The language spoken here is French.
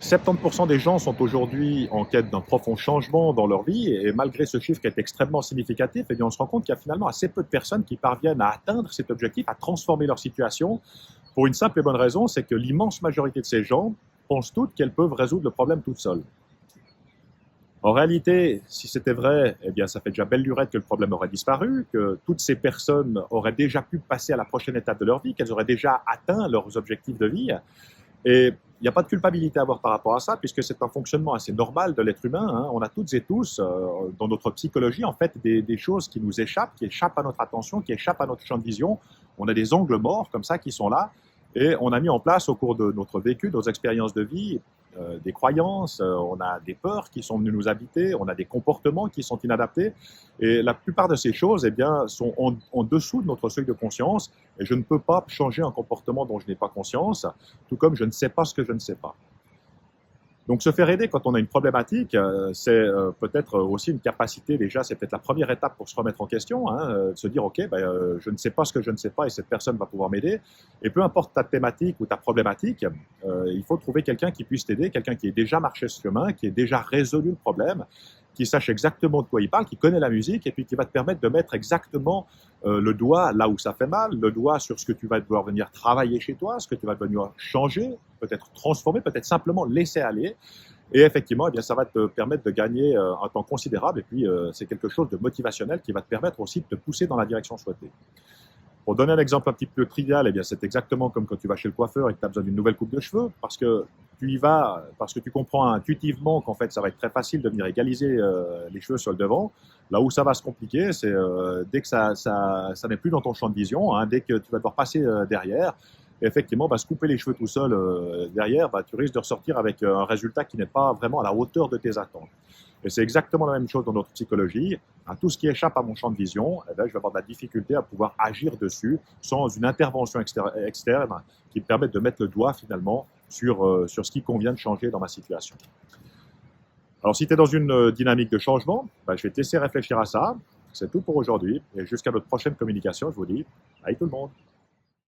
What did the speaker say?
70% des gens sont aujourd'hui en quête d'un profond changement dans leur vie et malgré ce chiffre qui est extrêmement significatif, eh bien, on se rend compte qu'il y a finalement assez peu de personnes qui parviennent à atteindre cet objectif, à transformer leur situation pour une simple et bonne raison, c'est que l'immense majorité de ces gens pensent toutes qu'elles peuvent résoudre le problème toutes seules. En réalité, si c'était vrai, eh bien, ça fait déjà belle lurette que le problème aurait disparu, que toutes ces personnes auraient déjà pu passer à la prochaine étape de leur vie, qu'elles auraient déjà atteint leurs objectifs de vie. Et il n'y a pas de culpabilité à avoir par rapport à ça, puisque c'est un fonctionnement assez normal de l'être humain. Hein. On a toutes et tous, dans notre psychologie, en fait, des choses qui nous échappent, qui échappent à notre attention, qui échappent à notre champ de vision. On a des angles morts comme ça qui sont là. Et on a mis en place au cours de notre vécu, de nos expériences de vie, des croyances, on a des peurs qui sont venues nous habiter, on a des comportements qui sont inadaptés. Et la plupart de ces choses eh bien, sont en dessous de notre seuil de conscience. Et je ne peux pas changer un comportement dont je n'ai pas conscience, tout comme je ne sais pas ce que je ne sais pas. Donc se faire aider quand on a une problématique, c'est peut-être aussi une capacité, déjà c'est peut-être la première étape pour se remettre en question, hein, de se dire ok, je ne sais pas ce que je ne sais pas et cette personne va pouvoir m'aider. Et peu importe ta thématique ou ta problématique, il faut trouver quelqu'un qui puisse t'aider, quelqu'un qui ait déjà marché ce chemin, qui ait déjà résolu le problème, qui sache exactement de quoi il parle, qui connaît la musique et puis qui va te permettre de mettre exactement le doigt là où ça fait mal, le doigt sur ce que tu vas devoir venir travailler chez toi, ce que tu vas devoir changer, peut-être transformer, peut-être simplement laisser aller. Et effectivement, eh bien, ça va te permettre de gagner un temps considérable et puis c'est quelque chose de motivationnel qui va te permettre aussi de te pousser dans la direction souhaitée. Pour donner un exemple un petit peu trivial, eh bien, c'est exactement comme quand tu vas chez le coiffeur et que tu as besoin d'une nouvelle coupe de cheveux, parce que tu y vas, parce que tu comprends intuitivement qu'en fait, ça va être très facile de venir égaliser les cheveux sur le devant. Là où ça va se compliquer, c'est dès que ça n'est plus dans ton champ de vision, hein, dès que tu vas devoir passer derrière, et effectivement, se couper les cheveux tout seul derrière, tu risques de ressortir avec un résultat qui n'est pas vraiment à la hauteur de tes attentes. Et c'est exactement la même chose dans notre psychologie. Tout ce qui échappe à mon champ de vision, je vais avoir de la difficulté à pouvoir agir dessus sans une intervention externe qui me permette de mettre le doigt finalement sur ce qui convient de changer dans ma situation. Alors si tu es dans une dynamique de changement, je vais te laisser réfléchir à ça. C'est tout pour aujourd'hui. Et jusqu'à notre prochaine communication, je vous dis, bye tout le monde.